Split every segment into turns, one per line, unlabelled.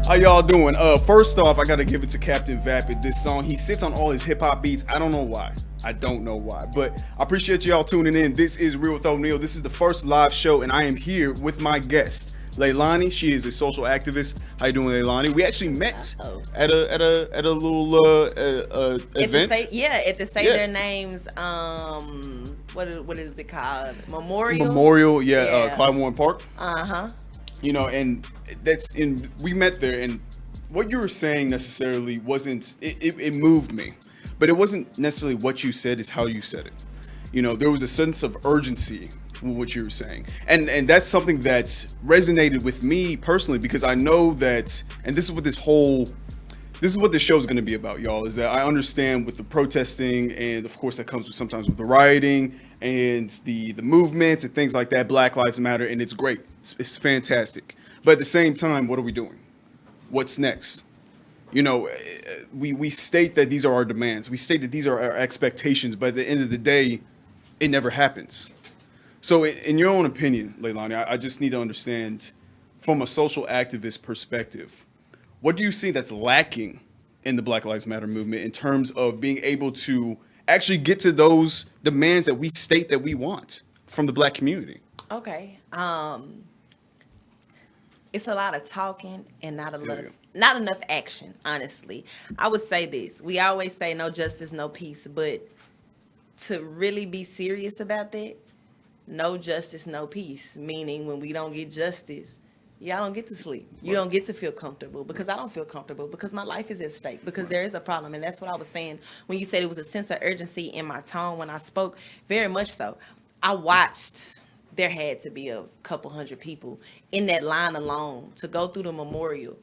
How y'all doing? First off, I gotta give it to Captain Vapid. This song, he sits on all his hip hop beats. I don't know why. I don't know why, but I appreciate y'all tuning in. This is Real with O'Neal. This is the first live show, and I am here with my guest, Leilani. She is a social activist. How you doing, Leilani? We actually met at a little event.
At the Say Their Names. What is it called?
Memorial. Clyde Warren Park.
You
know, and we met there, and what you were saying necessarily wasn't, it moved me, but it wasn't necessarily what you said, it's how you said it. You know, there was a sense of urgency in what you were saying, and that's something that resonated with me personally, because I know that, and this is what the show is going to be about, y'all, is that I understand with the protesting, and of course that comes with sometimes with the rioting and the movements and things like that, Black Lives Matter, and it's great. It's fantastic. But at the same time, what are we doing? What's next? You know, we state that these are our demands. We state that these are our expectations, but at the end of the day, it never happens. So in your own opinion, Leilani, I just need to understand from a social activist perspective, what do you see that's lacking in the Black Lives Matter movement in terms of being able to actually get to those demands that we state that we want from the Black community?
Okay. It's a lot of talking and not enough action, honestly. I would say this. We always say no justice, no peace, but to really be serious about that, no justice, no peace, meaning when we don't get justice, y'all don't get to sleep. You don't get to feel comfortable, because I don't feel comfortable, because my life is at stake, because there is a problem. And that's what I was saying when you said it was a sense of urgency in my tone when I spoke. Very much so. I watched, there had to be a couple hundred people in that line alone to go through the memorial.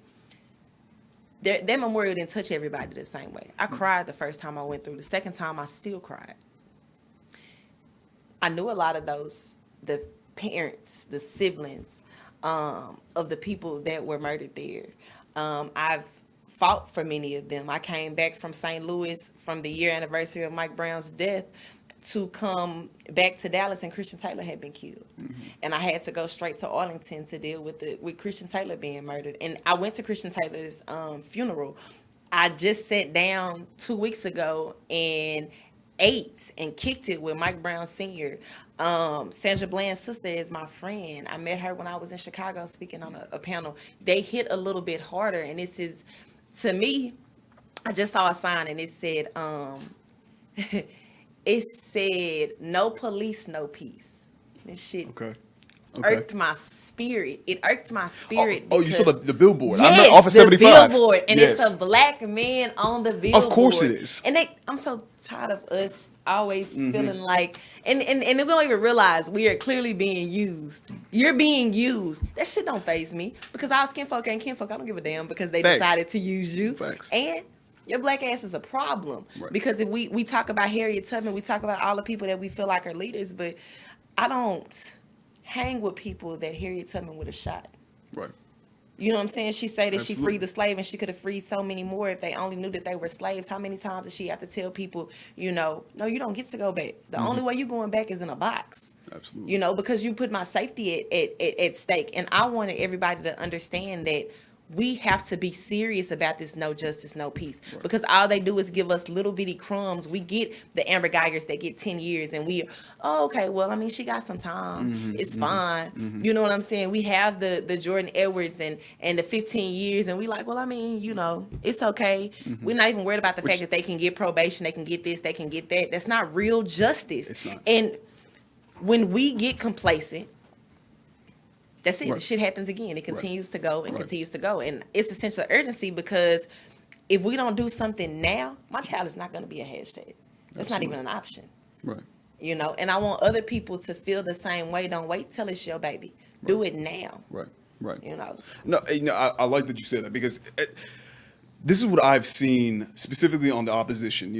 That memorial didn't touch everybody the same way. I cried the first time I went through. The second time I still cried. I knew a lot of those, the parents, the siblings, of the people that were murdered there. I've fought for many of them. I came back from St. Louis from the year anniversary of Mike Brown's death to come back to Dallas, and Christian Taylor had been killed. Mm-hmm. And I had to go straight to Arlington to deal with Christian Taylor being murdered. And I went to Christian Taylor's funeral. I just sat down 2 weeks ago and ate and kicked it with Mike Brown Sr. Sandra Bland's sister is my friend. I met her when I was in Chicago speaking on a panel. They hit a little bit harder, and this is, to me, I just saw a sign and it said, it said, no police, no peace. This shit irked my spirit. It irked my spirit.
Oh, you saw the billboard.
Yes,
I met off of 75.
The billboard. And it's a Black man on the billboard.
Of course it is.
And I'm so tired of us always feeling like, and we don't even realize we are clearly being used. You're being used. That shit don't faze me, because our skinfolk ain't kinfolk. I don't give a damn, because they decided to use you.
Facts.
And your Black ass is a problem.
Right.
Because if we talk about Harriet Tubman, we talk about all the people that we feel like are leaders, but I don't hang with people that Harriet Tubman would have shot.
Right.
You know what I'm saying? She say that
Absolutely.
She freed the slave, and she could have freed so many more if they only knew that they were slaves. How many times does she have to tell people, no, you don't get to go back. The only way you going back is in a box.
Absolutely.
Because you put my safety at stake. And I wanted everybody to understand that we have to be serious about this no justice, no peace. Right. Because all they do is give us little bitty crumbs. We get the Amber Geigers that get 10 years, and okay, well, I mean, she got some time. Mm-hmm, it's fine. Mm-hmm. You know what I'm saying? We have the Jordan Edwards and the 15 years, and we like, well, I mean, it's okay. Mm-hmm. We're not even worried about the fact that they can get probation, they can get this, they can get that. That's not real justice.
It's not.
And when we get complacent, that's it.
Right.
The shit happens again. It continues to go and continues to go. And it's a sense of urgency, because if we don't do something now, my child is not going to be a hashtag. That's not even an option.
Right.
And I want other people to feel the same way. Don't wait till it's your baby. Right. Do it now.
Right.
No,
I like that you said that, because this is what I've seen specifically on the opposition,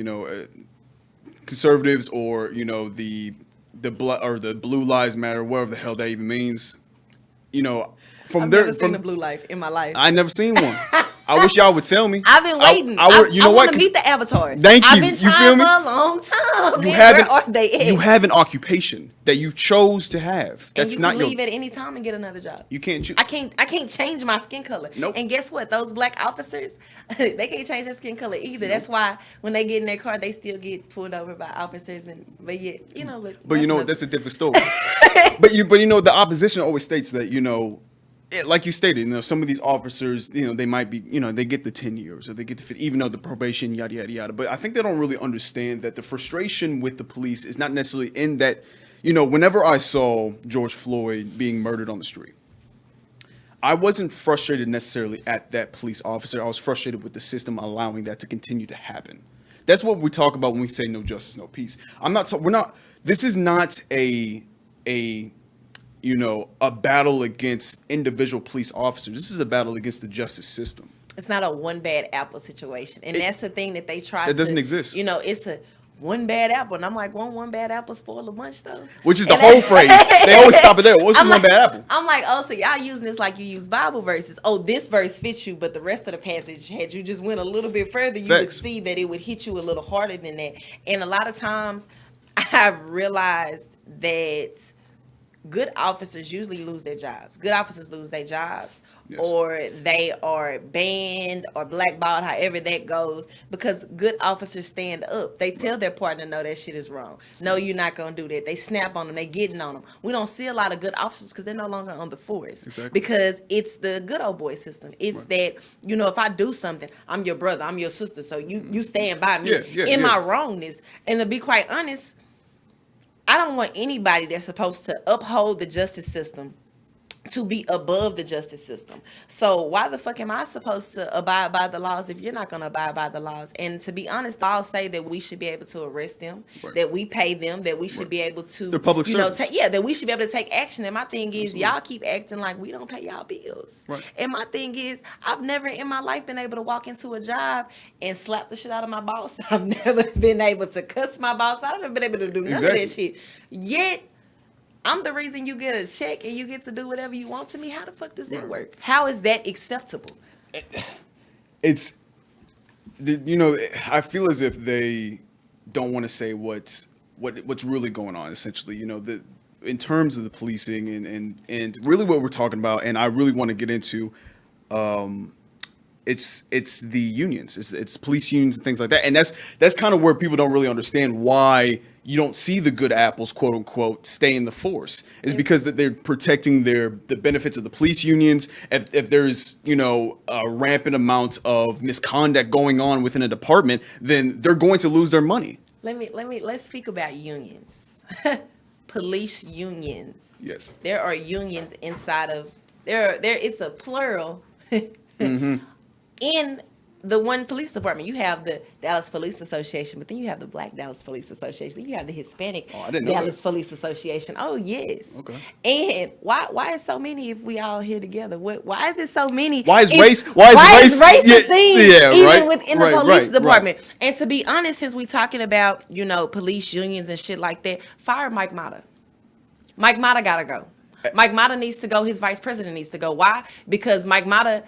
conservatives, or, the Blue Lives Matter, whatever the hell that even means.
I've never seen the blue life in my life.
I never seen one. I wish y'all would tell me.
I've been waiting.
You know
I
what?
want to meet the avatars.
Thank you.
I've been
You feel
trying
me?
for a long time.
You
man.
have
Where are they at?
You have an occupation that you chose to have. That's
and you
not
can
your.
leave at any time and get another job.
You can't choose.
I can't change my skin color.
Nope.
And guess what? Those black officers, they can't change their skin color either. Nope. That's why when they get in their car, they still get pulled over by officers. But yet, you know.
But you know what? That's a different story. but you know, the opposition always states that, you know, like you stated, you know, some of these officers, you know, they might be, you know, they get the 10 years or they get the 50, even though the probation, yada, yada, yada. But I think they don't really understand that the frustration with the police is not necessarily in that, you know, whenever I saw George Floyd being murdered on the street, I wasn't frustrated necessarily at that police officer. I was frustrated with the system allowing that to continue to happen. That's what we talk about when we say no justice, no peace. This is not a you know, a battle against individual police officers. This is a battle against the justice system.
It's not a one bad apple situation. And that's the thing that they try
to... That doesn't exist.
You know, it's a one bad apple. And I'm like, won't one bad apple spoil a bunch, though?
Which is the whole phrase. They always stop it there. What's one bad apple?
I'm like, oh, so y'all using this like you use Bible verses. Oh, this verse fits you, but the rest of the passage, had you just went a little bit further, you would see that it would hit you a little harder than that. And a lot of times, I've realized that good officers usually lose their jobs. Good officers lose their jobs, yes, or they are banned or blackballed, however that goes, because good officers stand up. They tell their partner, no, that shit is wrong. No, you're not going to do that. They snap on them. They getting on them. We don't see a lot of good officers because they're no longer on the force.
Exactly.
Because it's the good old boy system. It's that, you know, if I do something, I'm your brother, I'm your sister, so you stand by me in my wrongness. And to be quite honest, I don't want anybody that's supposed to uphold the justice system to be above the justice system. So why the fuck am I supposed to abide by the laws if you're not going to abide by the laws? And to be honest, laws say that we should be able to arrest them, that we pay them, that we should be able to,
they're public service.
that we should be able to take action. And my thing is, y'all keep acting like we don't pay y'all bills.
Right.
And my thing is, I've never in my life been able to walk into a job and slap the shit out of my boss. I've never been able to cuss my boss. I've never been able to do none of that shit. Yet, I'm the reason you get a check and you get to do whatever you want to me. How the fuck does that work? How is that acceptable?
It's, you know, I feel as if they don't want to say what's really going on, essentially. You know, in terms of the policing and really what we're talking about, and I really want to get into, it's the unions, it's police unions and things like that, and that's kind of where people don't really understand why you don't see the good apples, quote unquote, stay in the force. Is because that they're protecting the benefits of the police unions. If there's, you know, a rampant amount of misconduct going on within a department, then they're going to lose their money.
Let's speak about unions. Police unions.
Yes.
There are unions inside of there. It's a plural.
Mm-hmm.
In the one police department, you have the Dallas Police Association, but then you have the Black Dallas Police Association. Then you have the Hispanic Dallas Police Association. Oh yes.
Okay.
And why is so many if we all here together? Why is it so many?
Why is race a
thing even within the police department?
Right.
And to be honest, since we talking about, you know, police unions and shit like that, fire Mike Mata. Mike Mata gotta go. Mike Mata needs to go. His vice president needs to go. Why? Because Mike Mata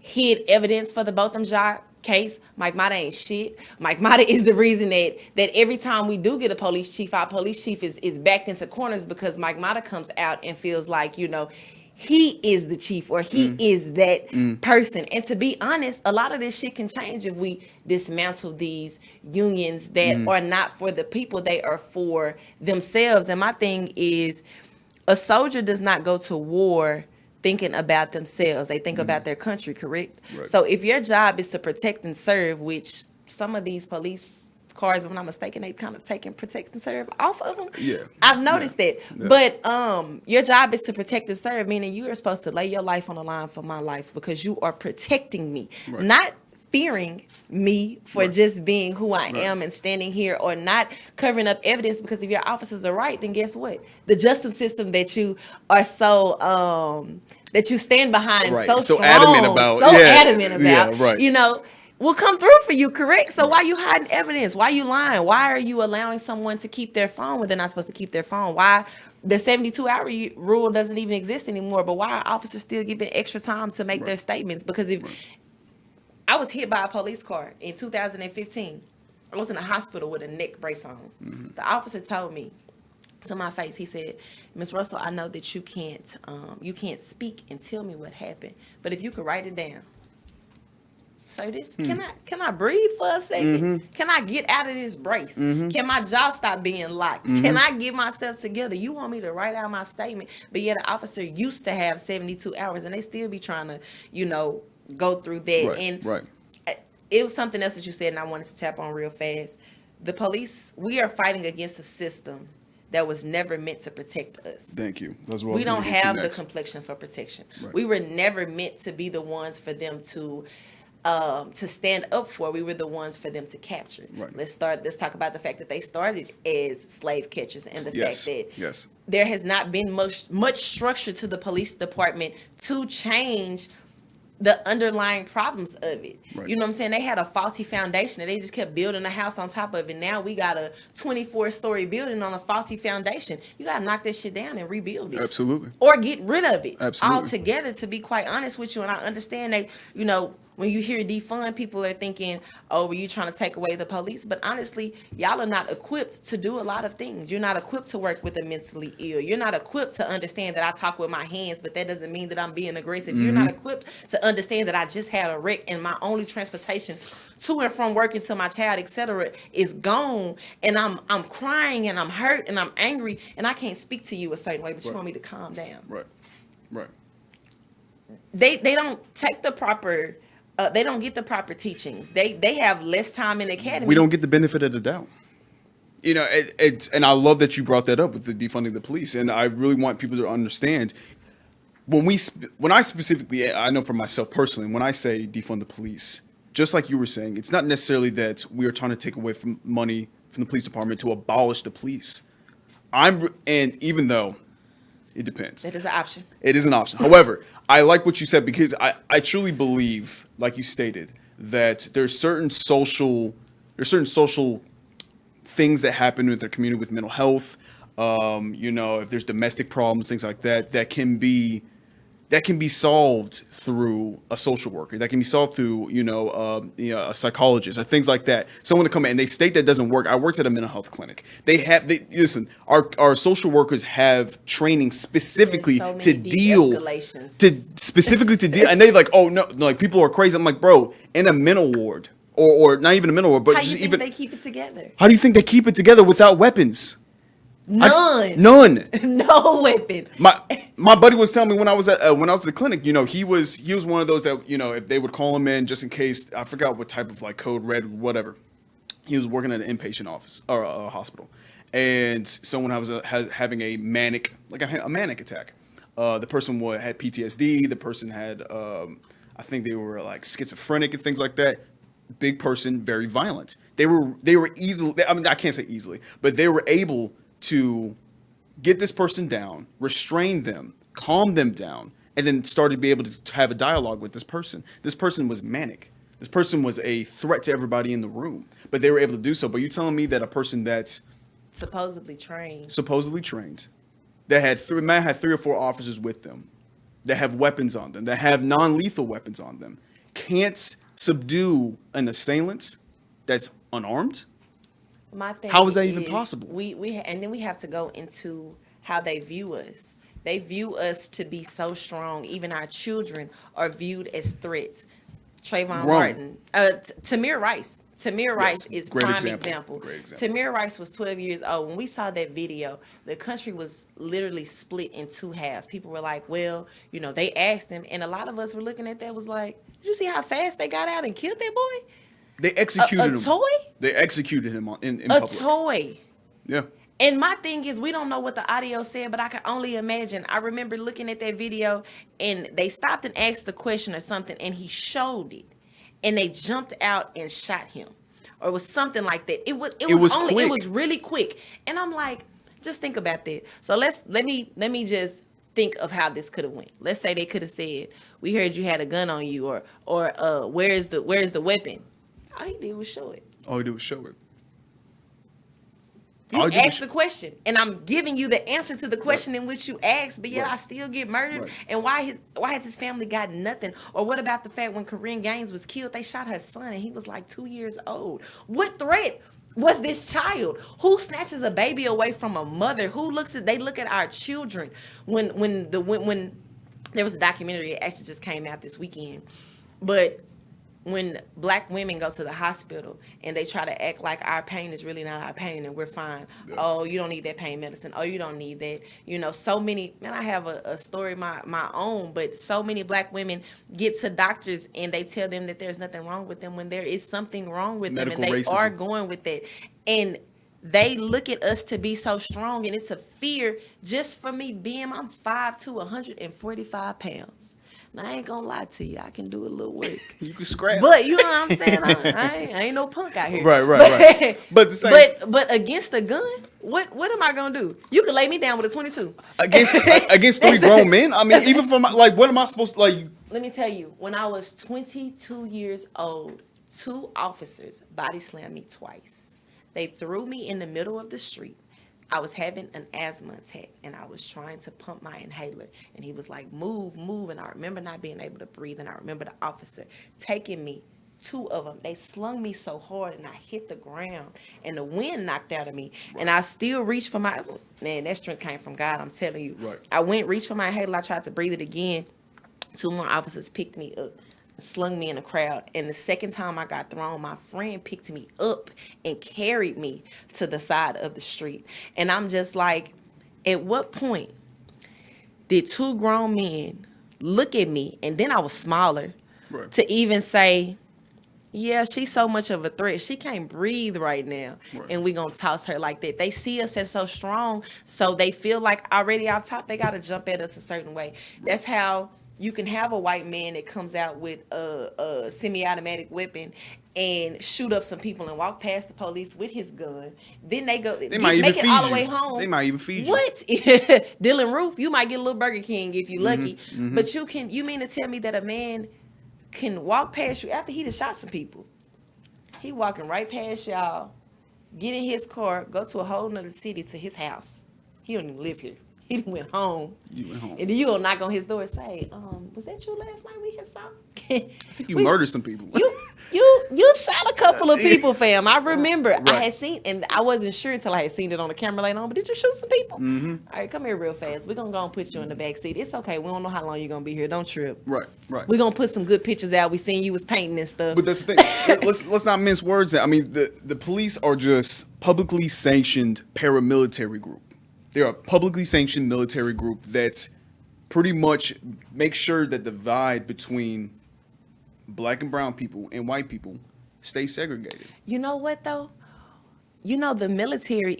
hid evidence for the Botham Jean case. Mike Mata ain't shit. Mike Mata is the reason that every time we do get a police chief, our police chief is backed into corners because Mike Mata comes out and feels like, you know, he is the chief or he is that person. And to be honest, a lot of this shit can change if we dismantle these unions that are not for the people. They are for themselves. And my thing is, a soldier does not go to war thinking about themselves. They think about their country, correct? Right. So if your job is to protect and serve, which some of these police cars, if I'm not mistaken, they kind of taking protect and serve off of them.
Yeah.
I've noticed that. Yeah. But your job is to protect and serve, meaning you are supposed to lay your life on the line for my life because you are protecting me, not fearing me for just being who I am and standing here, or not covering up evidence, because if your officers are right, then guess what? The justice system that you are so that you stand behind so strong, adamant about, you know, will come through for you, correct? So why are you hiding evidence? Why are you lying? Why are you allowing someone to keep their phone when they're not supposed to keep their phone? Why the 72-hour rule doesn't even exist anymore, but why are officers still given extra time to make their statements? Because if I was hit by a police car in 2015, I was in a hospital with a neck brace on. The officer told me to my face, he said, "Miss Russell, I know that you can't speak and tell me what happened, but if you could write it down." So this can I breathe for a second? Can I get out of this brace? Can my jaw stop being locked? Can I get myself together? You want me to write out my statement, but yet the officer used to have 72 hours, and they still be trying to, go through that. It was something else that you said, and I wanted to tap on real fast. The police, we are fighting against a system that was never meant to protect us.
Thank you.
We don't have the complexion for protection. We were never meant to be the ones for them to stand up for. We were the ones for them to capture. Let's talk about the fact that they started as slave catchers, and the fact that there has not been much structure to the police department to change the underlying problems of it. You know what I'm saying? They had a faulty foundation and they just kept building a house on top of it. Now we got a 24-story building on a faulty foundation. You got to knock that shit down and rebuild it.
Absolutely.
Or get rid of it.
Absolutely.
Altogether, to be quite honest with you. And I understand that, when you hear defund, people are thinking, oh, were you trying to take away the police? But honestly, y'all are not equipped to do a lot of things. You're not equipped to work with the mentally ill. You're not equipped to understand that I talk with my hands, but that doesn't mean that I'm being aggressive. You're not equipped to understand that I just had a wreck and my only transportation to and from work until my child, etc., is gone. And I'm crying and I'm hurt and I'm angry and I can't speak to you a certain way, but you want me to calm down.
Right.
They don't take the proper... they don't get the proper teachings. They have less time in the academy.
We don't get the benefit of the doubt. And I love that you brought that up with the defunding the police. And I really want people to understand when I specifically, I know for myself personally, when I say defund the police, just like you were saying, it's not necessarily that we are trying to take away from money from the police department to abolish the police. And even though it depends.
It is an option.
It is an option. However, I like what you said because I truly believe, like you stated, that there's certain social things that happen with the community with mental health. If there's domestic problems, things like that, that can be solved through a social worker. That can be solved through, a psychologist or things like that. Someone to come in and they state that doesn't work. I worked at a mental health clinic. Listen, our social workers have training specifically to deal, and they like, oh no, like people are crazy. I'm like, bro, in a mental ward or not even a mental ward, but
how do you think they keep it together?
How do you think they keep it together without weapons?
None. No weapons.
My buddy was telling me when I was at the clinic, he was one of those that, if they would call him in just in case, I forgot what type of like code red, whatever. He was working at an inpatient office or a hospital, and someone was having a manic attack. The person had PTSD. The person had, I think they were like schizophrenic and things like that. Big person, very violent. They were easily. I mean, I can't say easily, but they were able to get this person down, restrain them, calm them down, and then started to be able to have a dialogue with this person. This person was manic. This person was a threat to everybody in the room, but they were able to do so. But you're telling me that a person that's
supposedly trained,
that had 3 or 4 officers with them, that have weapons on them, that have non-lethal weapons on them, can't subdue an assailant that's unarmed? How is that even possible?
And then we have to go into how they view us. They view us to be so strong. Even our children are viewed as threats. Trayvon Martin, Tamir Rice. Tamir Rice is prime example. Tamir Rice was 12 years old. When we saw that video, the country was literally split in 2 halves. People were like, well, they asked him. And a lot of us were looking at that was like, did you see how fast they got out and killed that boy?
They executed him.
A toy?
They executed him in public.
A toy.
Yeah.
And my thing is, we don't know what the audio said, but I can only imagine. I remember looking at that video, and they stopped and asked the question or something, and he showed it. And they jumped out and shot him. Or it was something like that. It was really quick. And I'm like, just think about that. So let me just think of how this could have went. Let's say they could have said, "We heard you had a gun on you," or where's the weapon? All he did was show it.
All he did was show it.
You asked the question, and I'm giving you the answer to the question in which you asked, but yet I still get murdered. Right. And why has his family got nothing? Or what about the fact when Corinne Gaines was killed, they shot her son, and he was like 2 years old? What threat was this child? Who snatches a baby away from a mother? Who they look at our children when there was a documentary that actually just came out this weekend, but when black women go to the hospital and they try to act like our pain is really not our pain and we're fine. Yeah. Oh, you don't need that pain medicine. Oh, you don't need that. You know, so many, man, I have a story my own, but so many black women get to doctors and they tell them that there's nothing wrong with them when there is something wrong with them, and they racism. Are going with that. And they look at us to be so strong, and it's a fear just for me I'm 5'2", 145 pounds. Now, I ain't gonna lie to you. I can do a little work.
You can scrap.
But you know what I'm saying? I ain't no punk out here.
Right. But the same.
But against a gun, what am I gonna do? You could lay me down with a 22.
Against 3 grown men? I mean, even for what am I supposed to, like?
Let me tell you, when I was 22 years old, 2 officers body slammed me twice. They threw me in the middle of the street. I was having an asthma attack, and I was trying to pump my inhaler, and he was like, move, and I remember not being able to breathe, and I remember the officer taking me, 2 of them. They slung me so hard, and I hit the ground, and the wind knocked out of me, and I still reached for my, man, that strength came from God, I'm telling you.
Right.
I reached for my inhaler, I tried to breathe it again. 2 more officers picked me up, slung me in a crowd, and the second time I got thrown, my friend picked me up and carried me to the side of the street. And I'm just like, at what point did 2 grown men look at me, and then I was smaller, right, to even say, yeah, she's so much of a threat, she can't breathe right now, right, and we gonna toss her like that? They see us as so strong, so they feel like already off top they gotta jump at us a certain way. That's how you can have a white man that comes out with a semi-automatic weapon and shoot up some people and walk past the police with his gun. Then they make it all the way home.
They might even feed you.
What? Dylan Roof, you might get a little Burger King if you're lucky. Mm-hmm. But you mean to tell me that a man can walk past you after he done shot some people? He walking right past y'all, get in his car, go to a whole nother city to his house. He don't even live here. He went home. You went home. And then you gonna knock on his door and say, was that you last night we had saw?
I think you murdered some people.
You shot a couple of people, fam. I remember. Right. I had seen, and I wasn't sure until I had seen it on the camera later on, but did you shoot some people? Mm-hmm. All right, come here real fast. We're gonna go and put you in the back seat. It's okay. We don't know how long you're gonna be here. Don't trip.
Right.
We're gonna put some good pictures out. We seen you was painting and stuff.
But that's the thing. let's not mince words. I mean, the police are just publicly sanctioned paramilitary group. They're a publicly sanctioned military group that pretty much makes sure that the divide between black and brown people and white people stay segregated.
You know what, though? You know, the military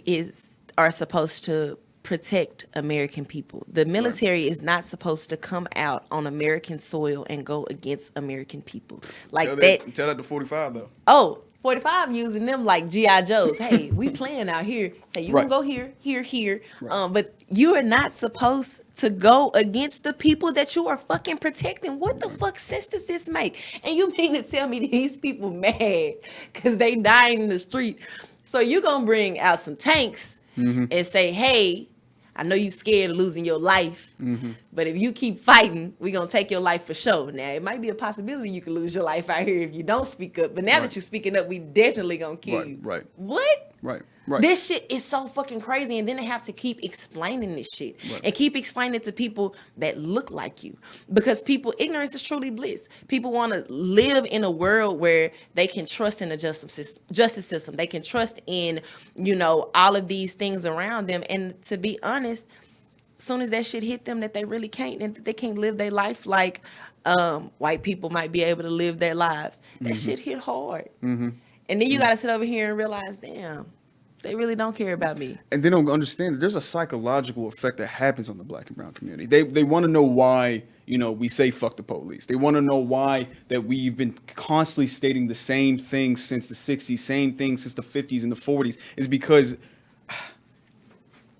are supposed to protect American people. The military is not supposed to come out on American soil and go against American people. Like
Tell that to 45, though.
Oh, 45 using them like G.I. Joes. Hey, we playing out here. Say, you can go here. Right. But you are not supposed to go against the people that you are fucking protecting. What the fuck sense does this make? And you mean to tell me these people mad because they dying in the street? So you gonna bring out some tanks and say, hey, I know you scared of losing your life, but if you keep fighting, we're going to take your life for sure. Now, it might be a possibility you could lose your life out here if you don't speak up, but now that you're speaking up, we definitely going to kill you.
Right.
What?
Right.
This shit is so fucking crazy, and then they have to keep explaining this shit and keep explaining it to people that look like you, because ignorance is truly bliss. People want to live in a world where they can trust in the justice system. They can trust in, all of these things around them. And to be honest, as soon as that shit hit them that they really can't, and they can't live their life like white people might be able to live their lives, that shit hit hard. And then you got to sit over here and realize, damn, they really don't care about me.
And they don't understand that there's a psychological effect that happens on the black and brown community. They want to know why, we say fuck the police. They want to know why that we've been constantly stating the same thing since the 60s, same thing since the 50s and the 40s, is because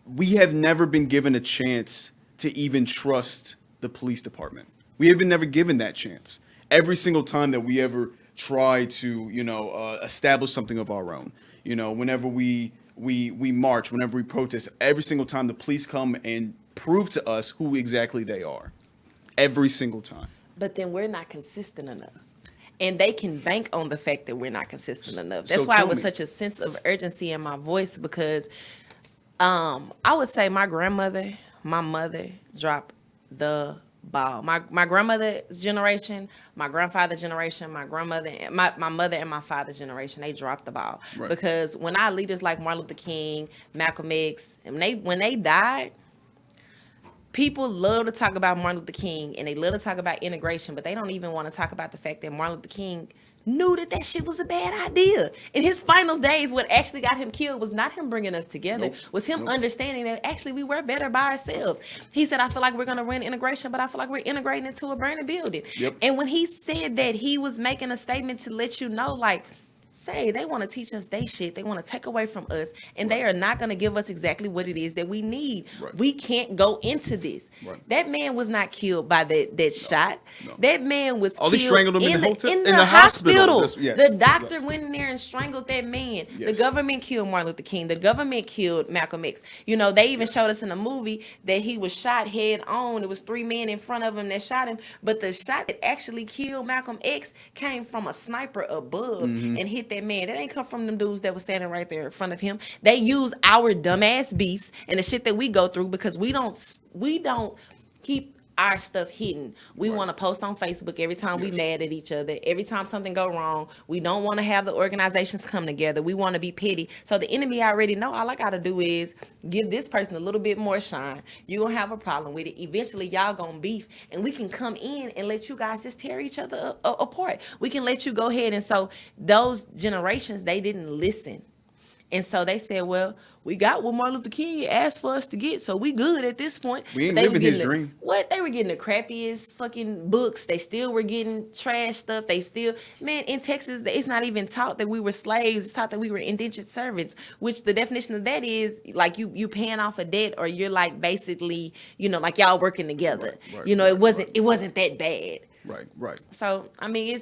we have never been given a chance to even trust the police department. We have been never given that chance. Every single time that we ever try to, establish something of our own, whenever we march, whenever we protest, every single time the police come and prove to us who exactly they are. Every single time.
But then we're not consistent enough. And they can bank on the fact that we're not consistent enough. That's why it was such a sense of urgency in my voice, because I would say my grandmother, my mother dropped the ball. My grandmother's generation, my grandfather's generation, my grandmother, my mother and my father's generation, they dropped the ball. Right. Because when our leaders like Martin Luther King, Malcolm X, and when they died, people love to talk about Martin Luther King and they love to talk about integration, but they don't even want to talk about the fact that Martin Luther King knew that shit was a bad idea. In his final days, what actually got him killed was not him bringing us together, was him understanding that actually we were better by ourselves. He said, I feel like we're going to run integration, but I feel like we're integrating into a burning building. Yep. And when he said that, he was making a statement to let you know, like, say they want to teach us they shit. They want to take away from us, and they are not going to give us exactly what it is that we need. Right. We can't go into this. Right. That man was not killed by that shot. No. That man was killed.
They strangled him
in the hospital. The doctor went in there and strangled that man. Yes. The government killed Martin Luther King. The government killed Malcolm X. They even showed us in the movie that he was shot head on. It was 3 men in front of him that shot him, but the shot that actually killed Malcolm X came from a sniper above and hit that man. That ain't come from them dudes that was standing right there in front of him. They use our dumbass beefs and the shit that we go through because we don't keep our stuff hidden. We want to post on Facebook every time we mad at each other. Every time something go wrong, we don't want to have the organizations come together. We want to be petty. So the enemy already know all I got to do is give this person a little bit more shine. You're going to have a problem with it. Eventually, y'all going to beef, and we can come in and let you guys just tear each other apart. We can let you go ahead. And so those generations, they didn't listen. And so they said, well, we got what Martin Luther King asked for us to get, so we good at this point.
We ain't living his dream.
They were getting the crappiest fucking books. They still were getting trash stuff. In Texas, it's not even taught that we were slaves. It's taught that we were indentured servants, which the definition of that is like you paying off a debt, or you're like basically, like y'all working together. Right, it wasn't that bad.
Right.
So, I mean,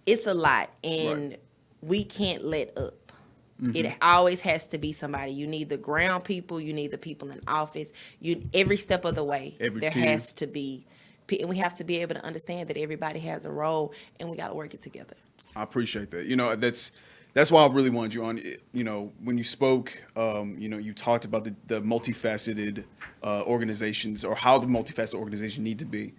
it's a lot, and we can't let up. Mm-hmm. It always has to be somebody. You need the ground people. You need the people in office. Every step of the way, has to be, and we have to be able to understand that everybody has a role, and we got to work it together.
I appreciate that. That's why I really wanted you on. When you spoke, you talked about the multifaceted organizations, or how the multifaceted organization need to be.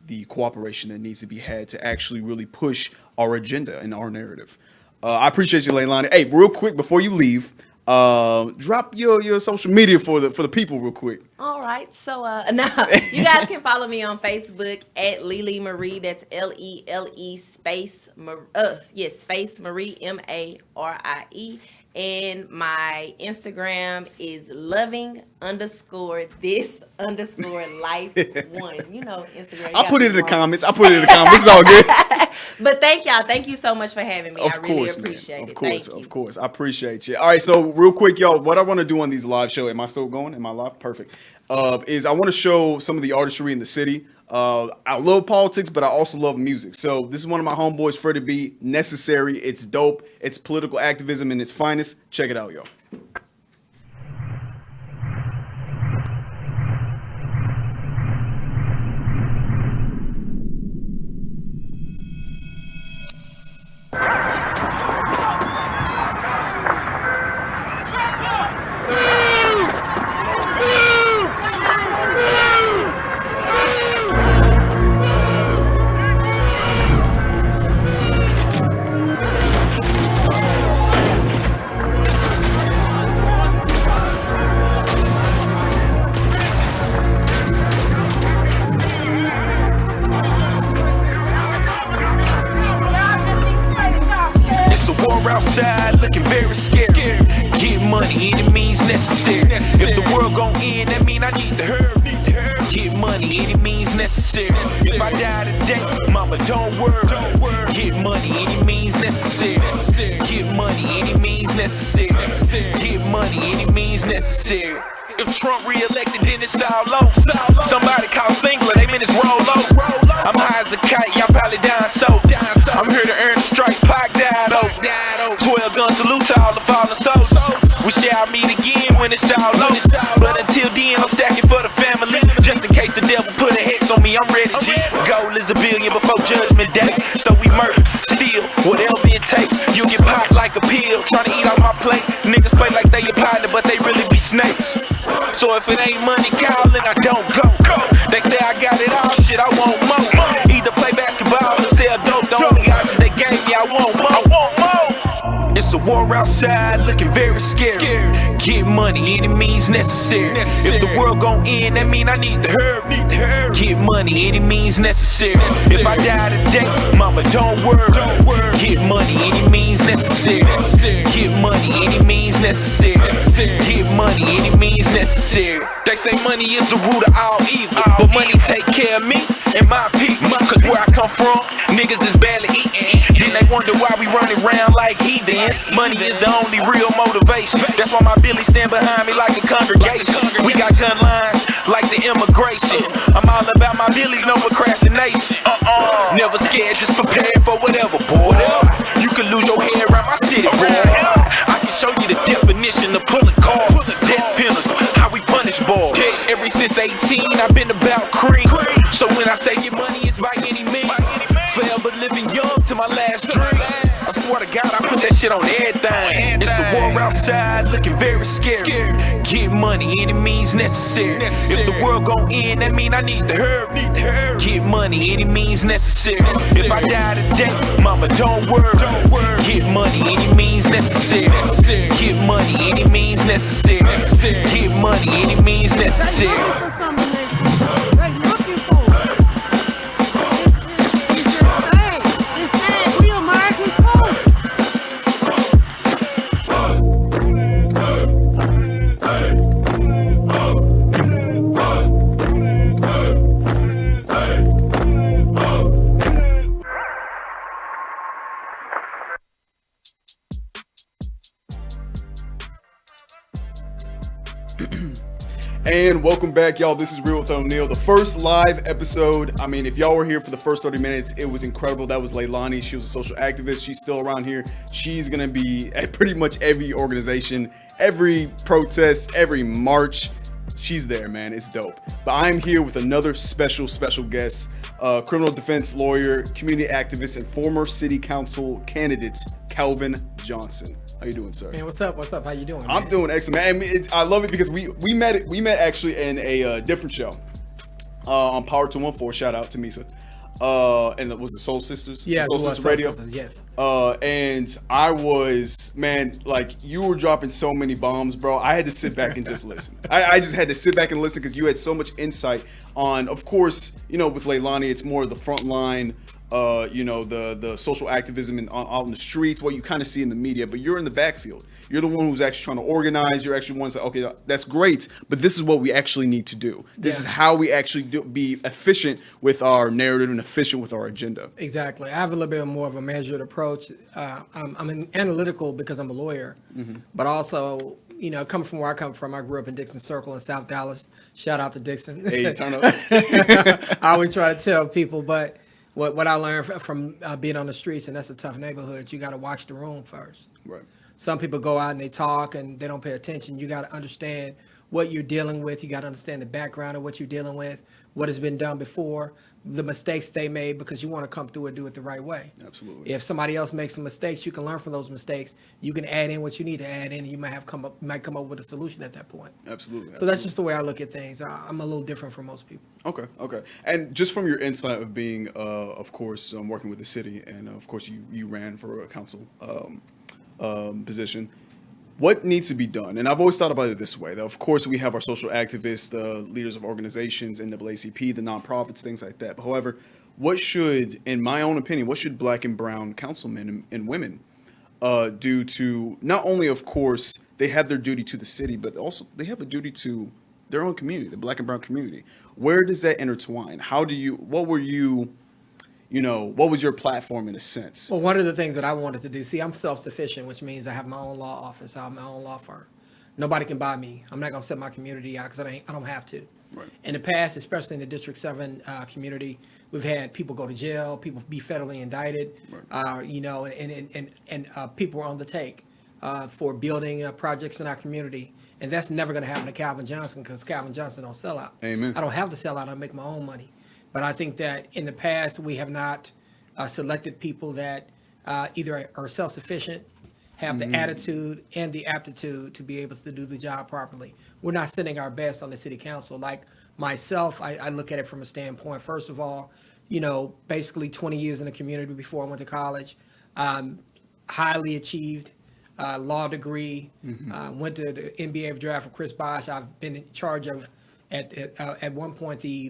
The cooperation that needs to be had to actually really push our agenda and our narrative. I appreciate you, Leilani. Hey, real quick before you leave, drop your social media for the people real quick.
All right. So now you guys can follow me on Facebook at Lele Marie. That's LELE space space Marie MARIE. And my Instagram is loving_this_life1. Instagram.
I'll put it in the comments. It's all good.
But thank y'all. Thank you so much for having me. I really appreciate it.
Of course. I appreciate you. All right. So real quick, y'all, what I want to do on these live shows, am I still going? Am I live? Perfect. Is I want to show some of the artistry in the city. I love politics, but I also love music. So this is one of my homeboys, Freddie B. Necessary. It's dope. It's political activism in its finest. Check it out, y'all.
Outside looking very scary. Get money, any means necessary. If the world gon' end, that mean I need to hurry. Get money, any means necessary. If I die today, mama, don't worry. Get money, any means necessary. Get money, any means necessary. Get money, any means necessary. If Trump re-elected, then it's all low. Somebody call Singler, they mean it's roll low. I'm high as a kite, y'all probably down so. I'm here to earn the stripes, Pac died oh. 12 gun salute to all the fallen souls. Wish y'all meet again when it's all low. But until then, I'm stacking for the family. Just in case the devil put a hex on me, I'm ready, G. Goal is $1 billion before Judgment Day. So we murder, steal, whatever it takes. You get popped like a pill, trying to eat off my plate. Niggas play like they your partner, but they really be snakes. So if it ain't money calling, I don't go. They say I got it all, shit, I want more. Either play basketball or sell dope. The only options they gave me, I want more. It's a war outside, looking very scary. Get money, any means necessary. If the world gon' end, that mean I need to hurry. Get money, any means necessary. If I die today, mama, don't worry. Get money, any means necessary. Get money, any means necessary. Get money, any means necessary. They say money is the root of all evil, but money take care of me and my people. Cause where I come from, niggas is barely eating. Then they wonder why we running around like heathens. Money is the only real motivation. That's why my Billy stand behind me like a congregation. We got gun lines like the immigration. I'm all about my Billies, no procrastination. Never scared, just prepared for whatever, boy. You can lose your head around my city, boy. I can show you the definition of pulling cars. Death penalty, how we punish boys. Ever since 18, I've been about cream. So when I say get money, it's by any means. Forever living young to my last dream. I swear to God, I put that shit on everything. It's a war outside, looking very scary. Get money, any means necessary. If the world gon' end, that mean I need to hurry. Get money, any means necessary. If I die today, mama, don't worry. Get money, any means necessary. Get money, any means necessary. Get money, any means necessary.
They looking for it. It's just sad. It's sad. We Americans too.
And welcome back, y'all. This is Real with O'Neal, the first live episode. I mean, if y'all were here for the first 30 minutes, it was incredible. That was Leilani. She was a social activist. She's still around here. She's going to be at pretty much every organization, every protest, every march. She's there, man. It's dope. But I'm here with another special guest, criminal defense lawyer, community activist, and former city council candidate, Calvin Johnson. How you doing, sir?
Man, what's up? What's up? How you doing?
I'm
man?
doing excellent, man. I love it because we met actually in a different show on Power 214. Shout out to Misa. And it was the Soul Sisters.
Yeah,
Soul Sisters Radio.
Sisters, yes.
And I was, man, like you were dropping so many bombs, bro. I had to sit back and just listen. I just had to sit back and listen because you had so much insight on, of course, you know, with Leilani, it's more the front line. You know, the social activism and out in the streets, what you kind of see in the media, but you're in the backfield. You're the one who's actually trying to organize. You're actually one that, okay, that's great, but this is what we actually need to do. This is how we actually be efficient with our narrative and efficient with our agenda.
Exactly. I have a little bit more of a measured approach. I'm analytical because I'm a lawyer, but also, you know, coming from where I come from, I grew up in Dixon Circle in South Dallas. Shout out to Dixon.
Hey, turn up.
I always try to tell people, but what I learned from being on the streets, and that's a tough neighborhood, you got to watch the room first.
Right.
Some people go out and they talk and they don't pay attention. You got to understand what you're dealing with. You got to understand the background of what you're dealing with, what has been done before, the mistakes they made, because you want to come through and do it the right way.
Absolutely.
If somebody else makes some mistakes, you can learn from those mistakes. You can add in what you need to add in, and you might come up with a solution at that point.
Absolutely.
So that's just the way I look at things. I'm a little different from most people.
Okay. And just from your insight of being, of course, working with the city, and of course you ran for a council position. What needs to be done? And I've always thought about it this way, that of course we have our social activists, leaders of organizations, NAACP, the nonprofits, things like that. But however, what should, in my own opinion, what should Black and brown councilmen and women do to, not only, of course, they have their duty to the city, but also they have a duty to their own community, the Black and brown community. Where does that intertwine? What was your platform in a sense?
Well, one of the things that I wanted to do, see, I'm self-sufficient, which means I have my own law office, I have my own law firm. Nobody can buy me. I'm not gonna set my community out because I don't have to.
Right.
In the past, especially in the District 7 community, we've had people go to jail, people be federally indicted, you know, and people are on the take for building projects in our community. And that's never going to happen to Calvin Johnson because Calvin Johnson don't sell out.
Amen.
I don't have to sell out. I make my own money. But I think that in the past, we have not selected people that either are self-sufficient, have the attitude and the aptitude to be able to do the job properly. We're not sending our best on the city council. Like myself, I look at it from a standpoint, first of all, you know, basically 20 years in the community before I went to college, highly achieved, law degree, went to the NBA draft for Chris Bosh. I've been in charge of, at one point, the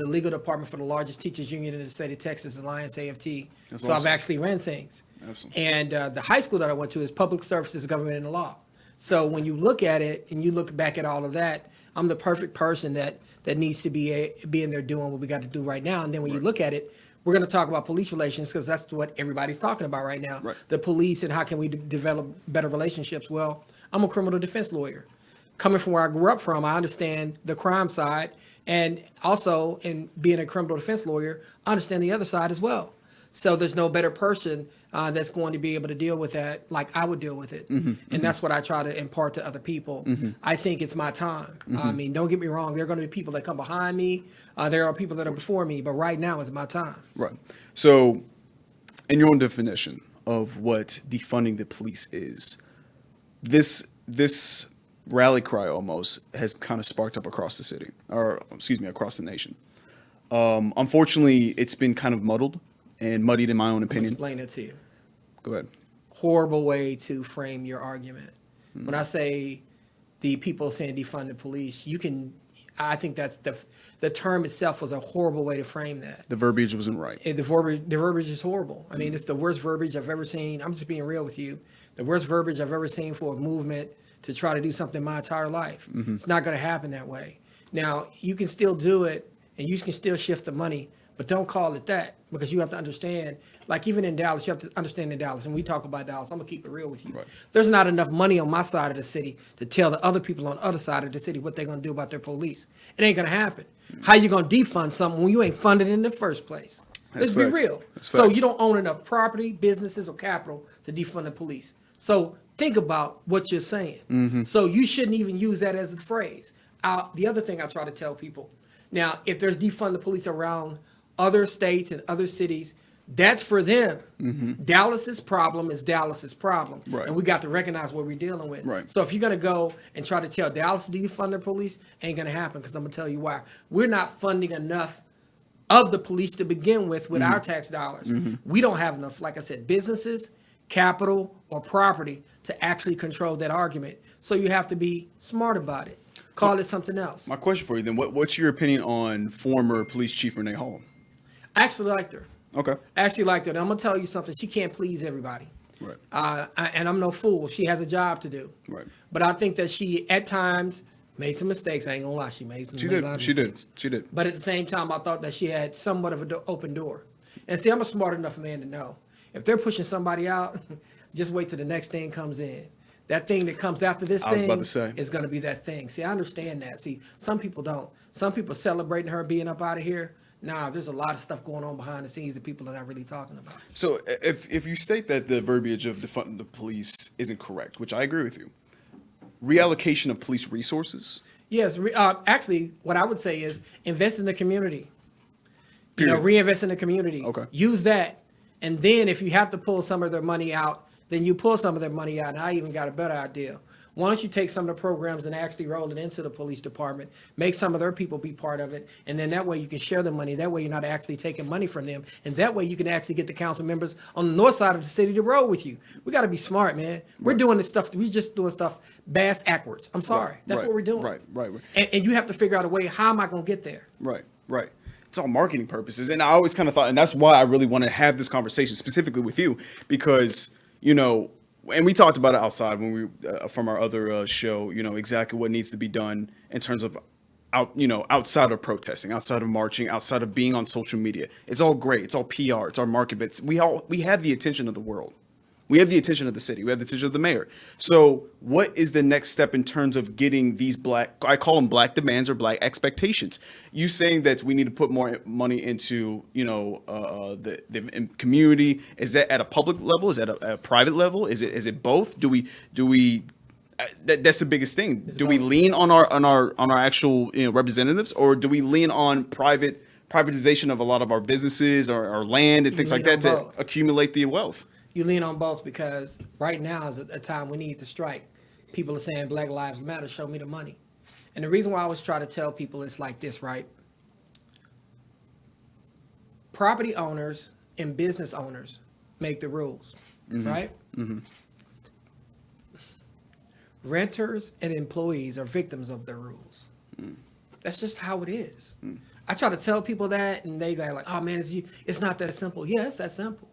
legal department for the largest teachers union in the state of Texas, Alliance AFT.
That's
so
awesome.
I've actually ran things.
Absolutely.
And the high school that I went to is Public Services, Government, and Law. So when you look at it and you look back at all of that, I'm the perfect person that needs to be in there doing what we got to do right now. And then when you look at it, we're going to talk about police relations because that's what everybody's talking about right now.
Right.
The police and how can we develop better relationships. Well, I'm a criminal defense lawyer. Coming from where I grew up from, I understand the crime side. And also, in being a criminal defense lawyer, I understand the other side as well. So there's no better person that's going to be able to deal with that like I would deal with it. And that's what I try to impart to other people. I think it's my time. I mean, don't get me wrong. There are going to be people that come behind me. There are people that are before me. But right now is my time.
Right. So, in your own definition of what defunding the police is, this rally cry almost has kind of sparked up across the city, or excuse me, across the nation. Unfortunately, it's been kind of muddled and muddied in my own
I'll
opinion.
explain it to you.
Go ahead.
Horrible way to frame your argument. When I say the people saying defund the police, I think that's the term itself was a horrible way to frame that.
The verbiage wasn't right.
The verbiage is horrible. I mean, it's the worst verbiage I've ever seen. I'm just being real with you. The worst verbiage I've ever seen for a movement to try to do something my entire life. It's not going to happen that way. Now, you can still do it, and you can still shift the money, but don't call it that because you have to understand, like even in Dallas, you have to understand in Dallas, and we talk about Dallas, I'm going to keep it real with you.
Right.
There's not enough money on my side of the city to tell the other people on the other side of the city what they're going to do about their police. It ain't going to happen. How you going to defund something when you ain't funded in the first place? Let's be real. So you don't own enough property, businesses, or capital to defund the police. So think about what you're saying. So you shouldn't even use that as a phrase. The other thing I try to tell people, now, if there's defund the police around other states and other cities, that's for them. Dallas's problem is Dallas's problem.
Right.
And we got to recognize what we're dealing with.
Right.
So if you're going to go and try to tell Dallas to defund their police, ain't going to happen because I'm going to tell you why. We're not funding enough of the police to begin with our tax dollars. We don't have enough, like I said, businesses, capital, or property to actually control that argument. So you have to be smart about it. Call it something else.
My question for you then, what's your opinion on former police chief Renee Hall?
I actually liked her.
Okay.
I actually liked her. And I'm going to tell you something. She can't please everybody.
Right.
And I'm no fool. She has a job to do.
Right.
But I think that she, at times, made some mistakes. I ain't going to lie. She made a lot of mistakes.
She did.
But at the same time, I thought that she had somewhat of an open door. And see, I'm a smart enough man to know. If they're pushing somebody out, just wait till the next thing comes in. That thing that comes after this thing is going to be that thing. See, I understand that. See, some people don't. Some people celebrating her being up out of here. Nah, there's a lot of stuff going on behind the scenes that people are not really talking about.
So if you state that the verbiage of defunding the police isn't correct, which I agree with you, reallocation of police resources?
Yes. Actually, what I would say is invest in the community.
Period.
Reinvest in the community.
Okay.
Use that. And then if you have to pull some of their money out, then you pull some of their money out. And I even got a better idea. Why don't you take some of the programs and actually roll it into the police department, make some of their people be part of it, and then that way you can share the money. That way you're not actually taking money from them. And that way you can actually get the council members on the north side of the city to roll with you. We got to be smart, man. We're doing this stuff. We're just doing stuff bass backwards. I'm sorry. That's what we're doing.
Right.
And you have to figure out a way, how am I going to get there?
Right. It's all marketing purposes. And I always kind of thought, and that's why I really want to have this conversation specifically with you, because, and we talked about it outside when we from our other show, exactly what needs to be done in terms of outside of protesting, outside of marching, outside of being on social media. It's all great. It's all PR. It's our market. But we have the attention of the world. We have the attention of the city. We have the attention of the mayor. So what is the next step in terms of getting these I call them black demands or black expectations? You saying that we need to put more money into, the community. Is that at a public level? Is that at a private level? Is it both? Do we that's the biggest thing. Do we lean on our actual representatives, or do we lean on privatization of a lot of our businesses or our land and things like that to accumulate the wealth?
You lean on both because right now is a time we need to strike. People are saying Black Lives Matter, show me the money. And the reason why I always try to tell people is like this, right? Property owners and business owners make the rules, right? Mm-hmm. Renters and employees are victims of the rules. That's just how it is. I try to tell people that, and they go like, "Oh man, it's not that simple." Yeah, it's that simple.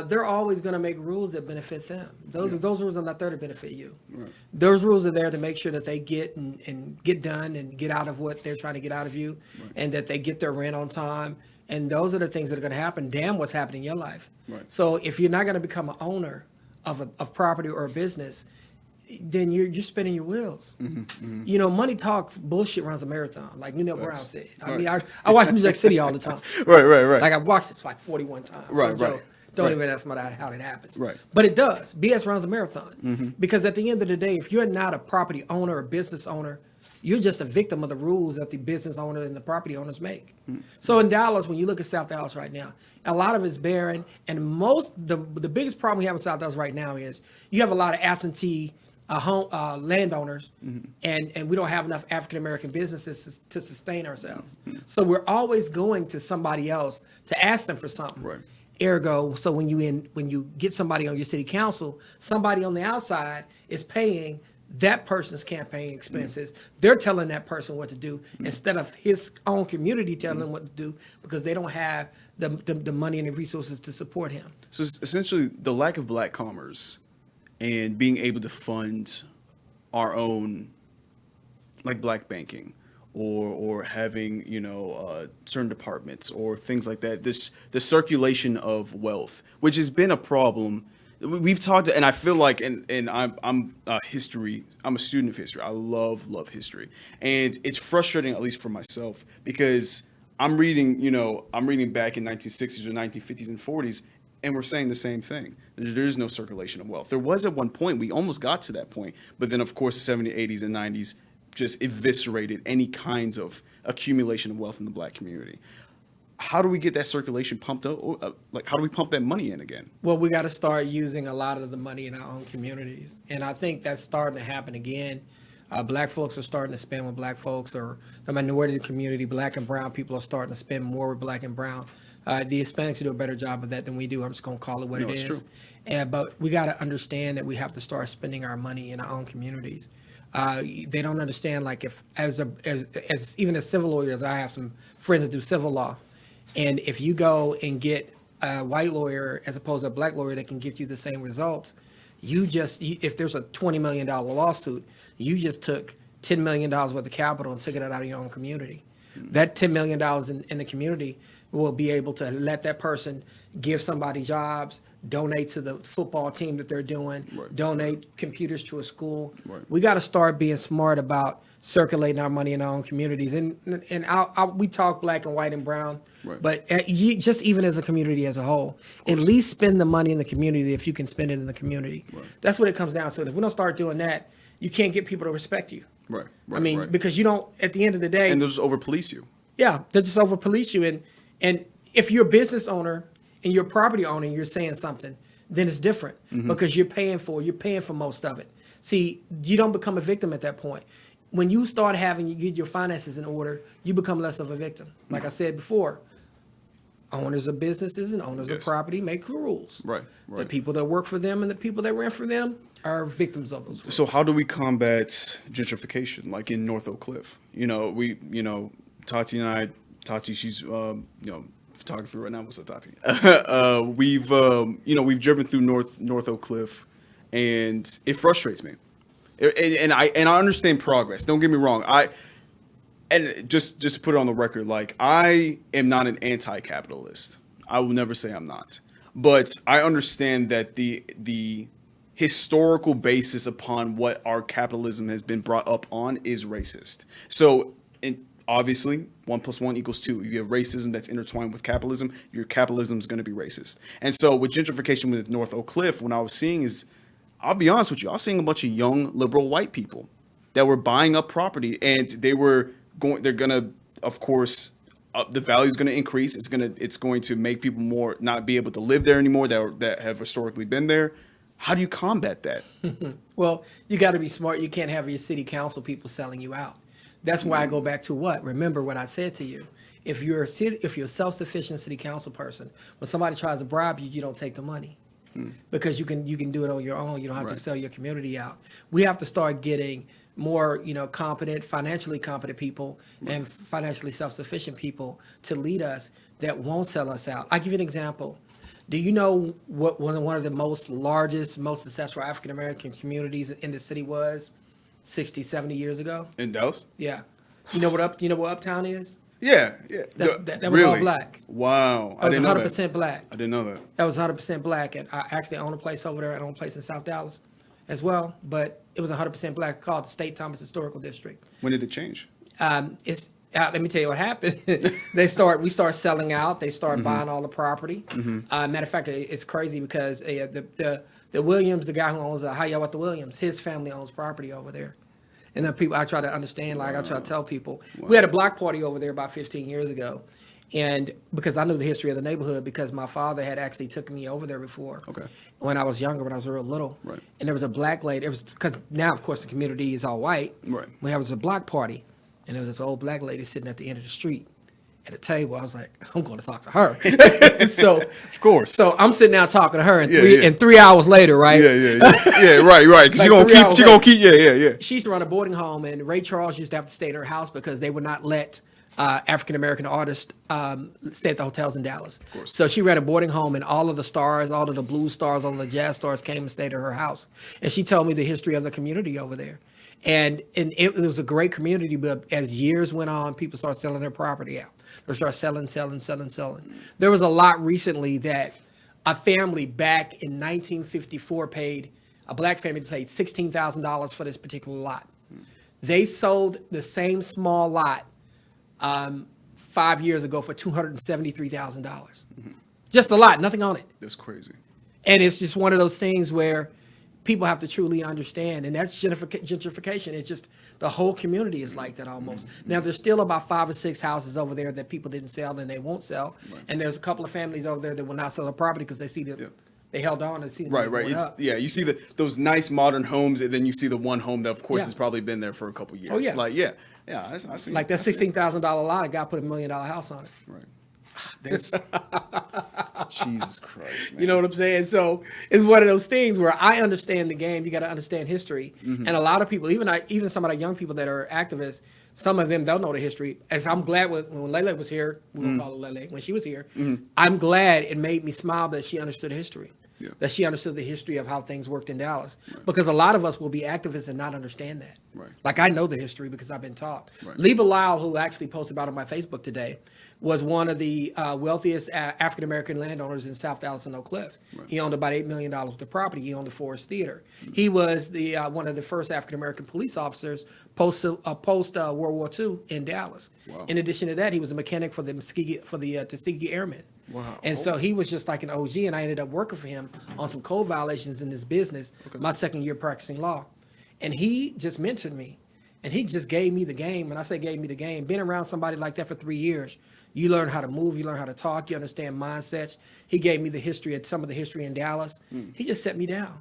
They're always going to make rules that benefit them. Those rules are not there to benefit you. Right. Those rules are there to make sure that they get and get done and get out of what they're trying to get out of you, and that they get their rent on time. And those are the things that are going to happen. Damn, what's happening in your life. Right. So if you're not going to become an owner of property or a business, then you're spinning your wheels. Money talks, bullshit runs a marathon, like Nino Brown said. I mean, I watch Music City all the time. Right. Like I've watched it like 41 times. Right. Don't even ask me how it happens. Right. But it does. BS runs a marathon. Because at the end of the day, if you're not a property owner or business owner, you're just a victim of the rules that the business owner and the property owners make. So in Dallas, when you look at South Dallas right now, a lot of it's barren. And the biggest problem we have in South Dallas right now is you have a lot of absentee landowners, and we don't have enough African-American businesses to sustain ourselves. So we're always going to somebody else to ask them for something. Right. Ergo, so when you get somebody on your city council, somebody on the outside is paying that person's campaign expenses. They're telling that person what to do instead of his own community telling them what to do, because they don't have the money and the resources to support him.
So it's essentially the lack of black commerce and being able to fund our own, like black banking, or having certain departments or things like that. The circulation of wealth, which has been a problem. We've talked, and I feel like, and I'm a student of history. I love history, and it's frustrating, at least for myself, because I'm reading back in 1960s or 1950s and 40s. And we're saying the same thing. There's no circulation of wealth. There was at one point, we almost got to that point, but then of course the 70s, 80s, and 90s just eviscerated any kinds of accumulation of wealth in the black community. How do we get that circulation pumped up? How do we pump that money in again?
Well, we got to start using a lot of the money in our own communities. And I think that's starting to happen again. Black folks are starting to spend with black folks, or the minority community, black and brown people are starting to spend more with black and brown. The Hispanics do a better job of that than we do. I'm just going to call it what it is. True. But we got to understand that we have to start spending our money in our own communities. They don't understand, like, if as even as civil lawyers, I have some friends that do civil law. And if you go and get a white lawyer as opposed to a black lawyer that can give you the same results, if there's a $20 million lawsuit, you just took $10 million worth of capital and took it out of your own community. That $10 million in the community will be able to let that person give somebody jobs, donate to the football team that they're doing, donate computers to a school. We got to start being smart about circulating our money in our own communities. And we talk black and white and brown, but just even as a community as a whole, at least spend the money in the community if you can spend it in the community. That's what it comes down to. And if we don't start doing that, you can't get people to respect you. Because you don't, at the end of the day.
And they'll just over police you.
Yeah, they'll just over police you. And if you're a business owner and you're a property owner and you're saying something, then it's different because you're paying for most of it. See, you don't become a victim at that point. When you start you get your finances in order, you become less of a victim. Like I said before, owners of businesses and owners of property make the rules. The people that work for them and the people that rent for them are victims of those rules.
So how do we combat gentrification, like in North Oak Cliff? Tati and I, she's photography right now. What's up, Tati? We've driven through North Oak Cliff, and it frustrates me. And I understand progress. Don't get me wrong. And just to put it on the record, like, I am not an anti-capitalist. I will never say I'm not. but I understand that the historical basis upon what our capitalism has been brought up on is racist. So, obviously, 1 + 1 = 2. You have racism that's intertwined with capitalism. Your capitalism is going to be racist. And so, with gentrification with North Oak Cliff, what I was seeing is, I'll be honest with you, I was seeing a bunch of young liberal white people that were buying up property, and they're gonna, of course, the value is going to increase. It's going to make people more not be able to live there anymore that have historically been there. How do you combat that?
Well, you got to be smart. You can't have your city council people selling you out. That's why I go back to what? Remember what I said to you. If you're a self-sufficient city council person, when somebody tries to bribe you, you don't take the money. Because you can do it on your own. You don't have to sell your community out. We have to start getting more, competent, financially competent people and financially self-sufficient people to lead us that won't sell us out. I'll give you an example. Do you know what one of the most successful African-American communities in the city was 60, 70 years ago?
In Dallas?
Yeah. Do you know what Uptown is?
Yeah.
That was all black.
Wow.
It was 100% black.
I didn't know that.
That was 100% black. And I actually own a place over there. I own a place in South Dallas as well. But it was 100% black, called the State Thomas Historical District.
When did it change?
Let me tell you what happened. We start selling out. They start buying all the property. Matter of fact, it's crazy because the Williams, the guy who owns Hiawatha Williams, his family owns property over there. And then I try to understand, I try to tell people. We had a block party over there about 15 years ago. And because I knew the history of the neighborhood, because my father had actually took me over there before. Okay. When I was younger, when I was real little. Right. And there was a black lady. Because now, of course, the community is all white. Right. We had a block party. And there was this old black lady sitting at the end of the street at a table. I was like, I'm going to talk to her. So, of course. So I'm sitting down talking to her, and 3 hours later, right?
Yeah, right. Because she gonna keep. Yeah.
She used to run a boarding home, and Ray Charles used to have to stay in her house because they would not let African American artists stay at the hotels in Dallas. Of course. So she ran a boarding home, and all of the stars, all of the blues stars, all of the jazz stars came and stayed at her house. And she told me the history of the community over there. And it was a great community, but as years went on, people started selling their property out. They started selling. There was a lot recently that a family back in 1954 a black family paid $16,000 for this particular lot. They sold the same small lot 5 years ago for $273,000. Just a lot, nothing on it.
That's crazy.
And it's just one of those things where people have to truly understand, and that's gentrification. It's just the whole community is like that almost. Now, there's still about 5 or 6 houses over there that people didn't sell and they won't sell. Right. And there's a couple of families over there that will not sell the property because they see they held on and see
right. You see those nice modern homes, and then you see the one home that, of course, has probably been there for a couple years.
Oh yeah,
I see.
Like that $16,000 lot, a guy put $1 million house on it.
Right. That's Jesus Christ, man.
You know what I'm saying? So it's one of those things where I understand the game. You got to understand history, and a lot of people, even some of the young people that are activists, some of them they'll know the history. As I'm glad when Lele was here, we gonna call her Lele. When she was here, I'm glad it made me smile that she understood history. Yeah. That she understood the history of how things worked in Dallas. Right. Because a lot of us will be activists and not understand that. Right. Like I know the history because I've been taught. Right. Lee Bilal, who actually posted about it on my Facebook today, was one of the wealthiest African-American landowners in South Dallas and Oak Cliff. Right. He owned about $8 million worth of property. He owned the Forest Theater. He was the one of the first African-American police officers post World War II in Dallas. Wow. In addition to that, he was a mechanic for the Tuskegee Airmen. Wow. And so he was just like an OG, and I ended up working for him on some code violations in this business, my second year practicing law. And he just mentored me, and he just gave me the game. And I say gave me the game. Being around somebody like that for 3 years, you learn how to move, you learn how to talk, you understand mindsets. He gave me some of the history in Dallas. He just set me down.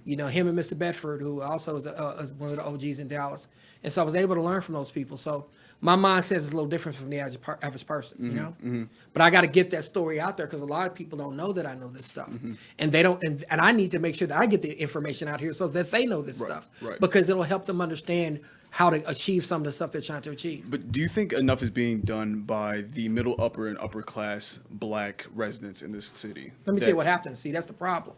You know, him and Mr. Bedford, who also is one of the OGs in Dallas. And so I was able to learn from those people. So my mindset is a little different from the average person, you know? But I got to get that story out there because a lot of people don't know that I know this stuff. And they don't, and I need to make sure that I get the information out here so that they know this stuff. Right. Because it'll help them understand how to achieve some of the stuff they're trying to achieve.
But do you think enough is being done by the middle, upper, and upper class black residents in this city?
Let me tell you what happens. See, that's the problem.